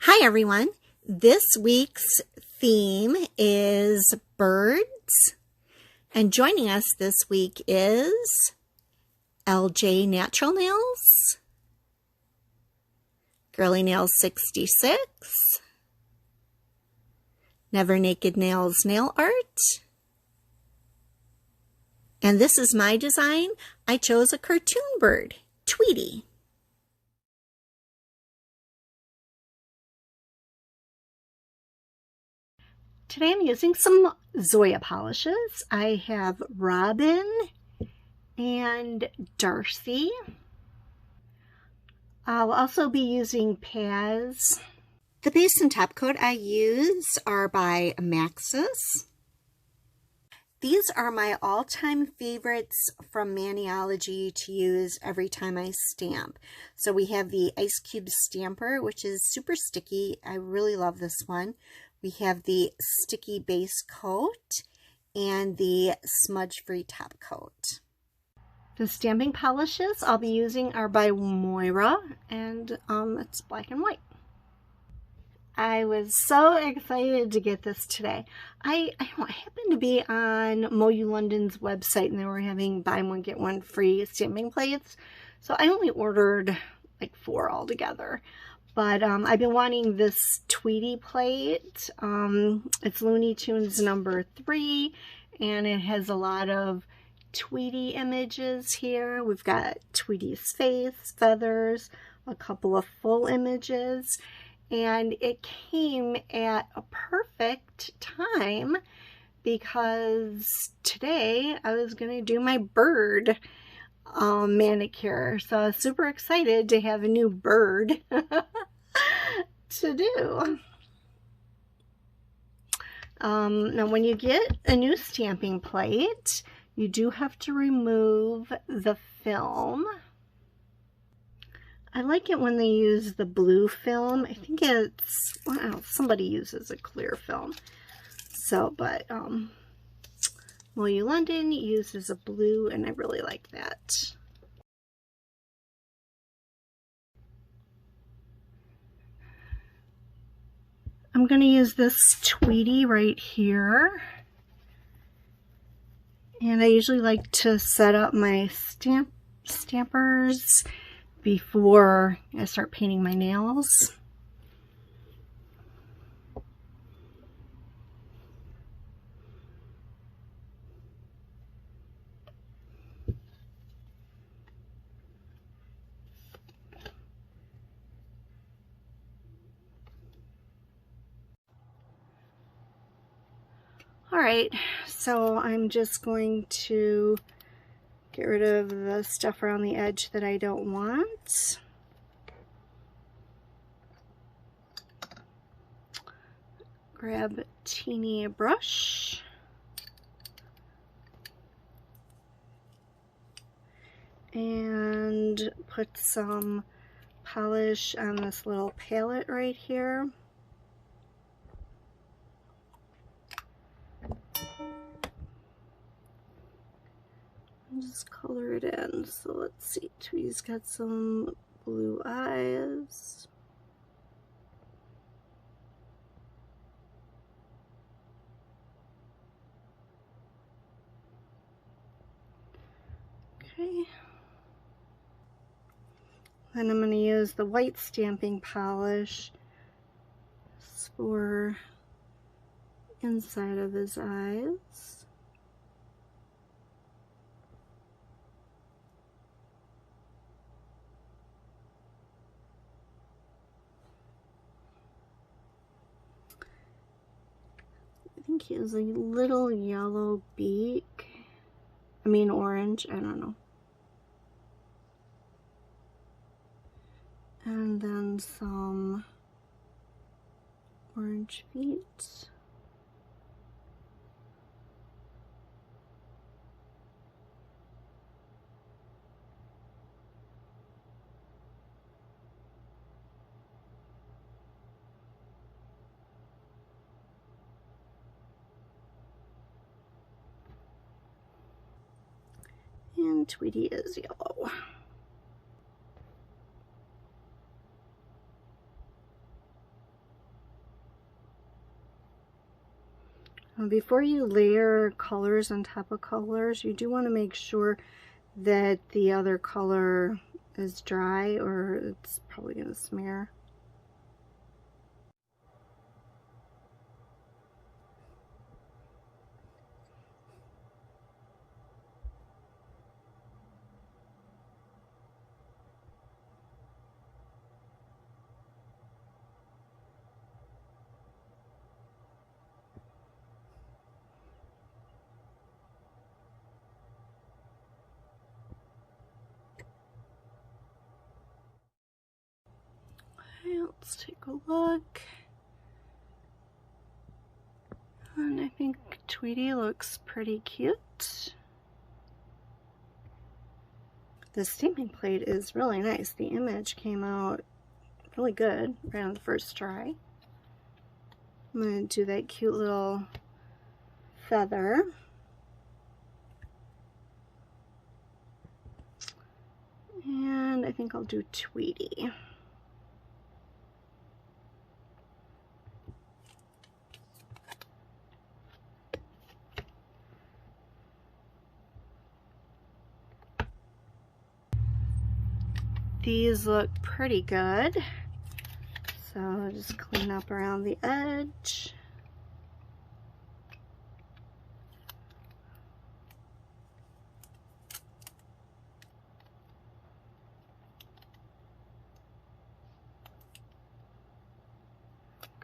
Hi everyone. This week's theme is birds, and joining us this week is LJ Natural Nails, Girly Nails 66, Never Naked Nails Nail Art, and this is my design. I chose a cartoon bird, Tweety. Today I'm using some Zoya Polishes. I have Robin and Darcy. I'll also be using Paz. The base and top coat I use are by Maxus. These are my all-time favorites from Maniology to use every time I stamp. So we have the Ice Cube Stamper, which is super sticky. I really love this one. We have the sticky base coat and the smudge-free top coat. The stamping polishes I'll be using are by Moira, and it's black and white. I was so excited to get this today. I happened to be on Moyu London's website, and they were having buy one get one free stamping plates. So I only ordered like 4 altogether. But I've been wanting this Tweety plate. It's Looney Tunes number 3, and it has a lot of Tweety images here. We've got Tweety's face, feathers, a couple of full images, and it came at a perfect time because today I was going to do my bird manicure. So I was super excited to have a new bird to do. Now when you get a new stamping plate, you do have to remove the film. I like it when they use the blue film. I think it's, well, somebody uses a clear film. So, but Moyu London uses a blue, and I really like that. I'm going to use this Tweety right here. And I usually like to set up my stampers before I start painting my nails. Alright, so I'm just going to get rid of the stuff around the edge that I don't want. Grab a teeny brush. And put some polish on this little palette right here. Just color it in. So let's see, Tweety's got some blue eyes. Okay. Then I'm going to use the white stamping polish for inside of his eyes. I think he has a little yellow beak. I mean orange, I don't know. And then some orange feet. And Tweety is yellow. Before you layer colors on top of colors, you do want to make sure that the other color is dry or it's probably going to smear. Okay, let's take a look. And I think Tweety looks pretty cute. The stamping plate is really nice. The image came out really good right on the first try. I'm going to do that cute little feather. And I think I'll do Tweety. These look pretty good. So I'll just clean up around the edge.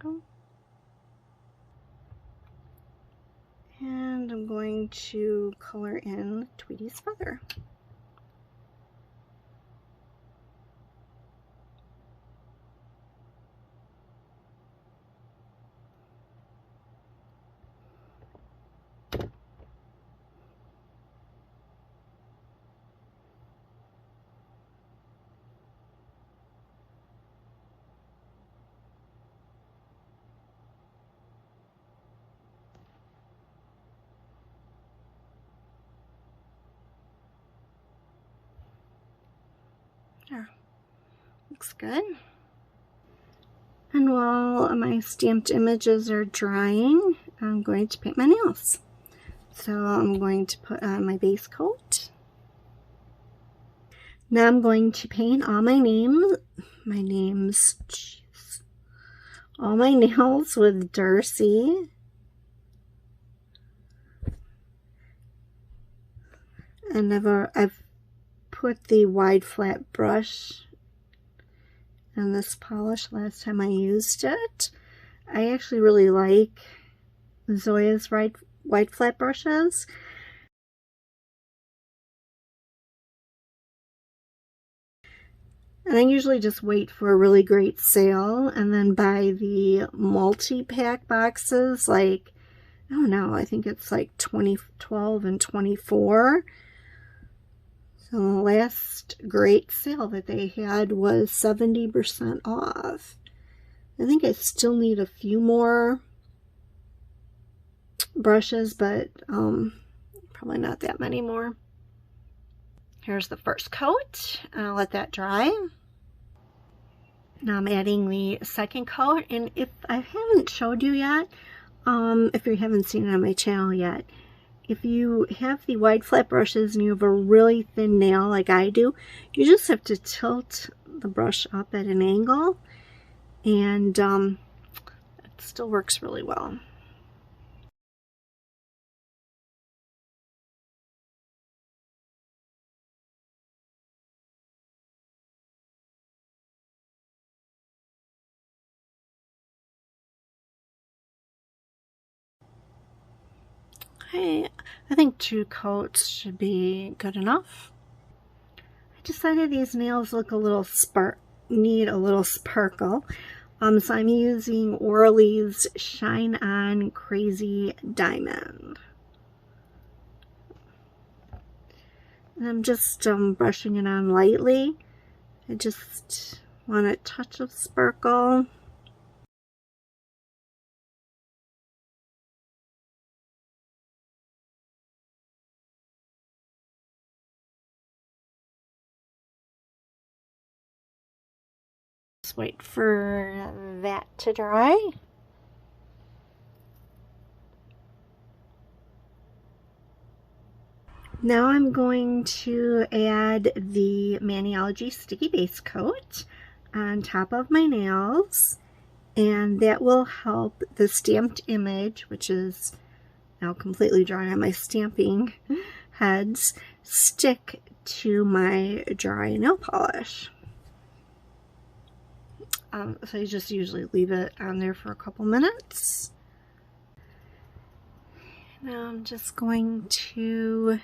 Go. And I'm going to color in Tweety's feather. There, looks good. And while my stamped images are drying, I'm going to paint my nails. So I'm going to put on my base coat. Now I'm going to paint all my names, jeez, all my nails with Darcy. And I've put the wide flat brush in this polish last time I used it. I actually really like Zoya's wide flat brushes. And I usually just wait for a really great sale and then buy the multi-pack boxes, like, I don't know, I think it's like 12 and 24. So the last great sale that they had was 70% off. I think I still need a few more brushes, but probably not that many more. Here's the first coat. I'll let that dry. Now I'm adding the second coat, and if I haven't showed you yet, if you haven't seen it on my channel yet, if you have the wide flat brushes and you have a really thin nail like I do, you just have to tilt the brush up at an angle, and it still works really well. Okay, I think 2 coats should be good enough. I decided these nails look a little need a little sparkle. So I'm using Orly's Shine On Crazy Diamond. And I'm just brushing it on lightly. I just want a touch of sparkle. Just wait for that to dry. Now I'm going to add the Maniology Sticky Base Coat on top of my nails, and that will help the stamped image, which is now completely dry on my stamping heads, stick to my dry nail polish. So I just usually leave it on there for a couple minutes. Now I'm just going to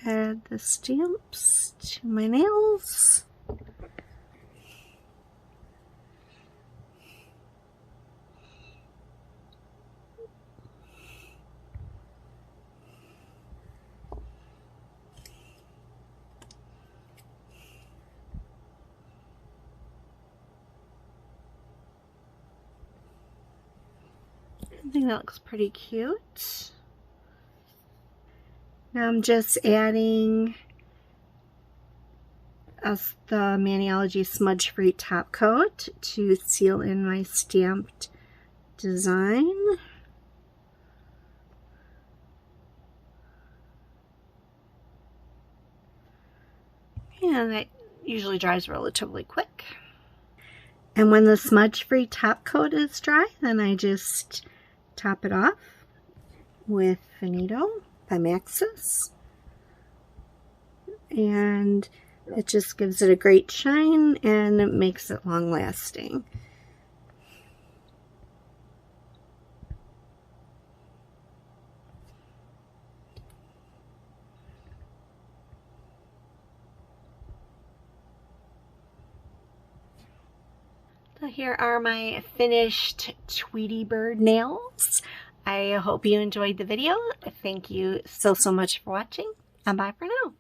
add the stamps to my nails. I think that looks pretty cute. Now I'm just adding the Maniology Smudge Free Top Coat to seal in my stamped design. And that usually dries relatively quick. And when the smudge free top coat is dry, then I just top it off with Finito by Maxus. And it just gives it a great shine and it makes it long lasting. So here are my finished Tweety Bird nails. I hope you enjoyed the video. Thank you so much for watching, and bye for now.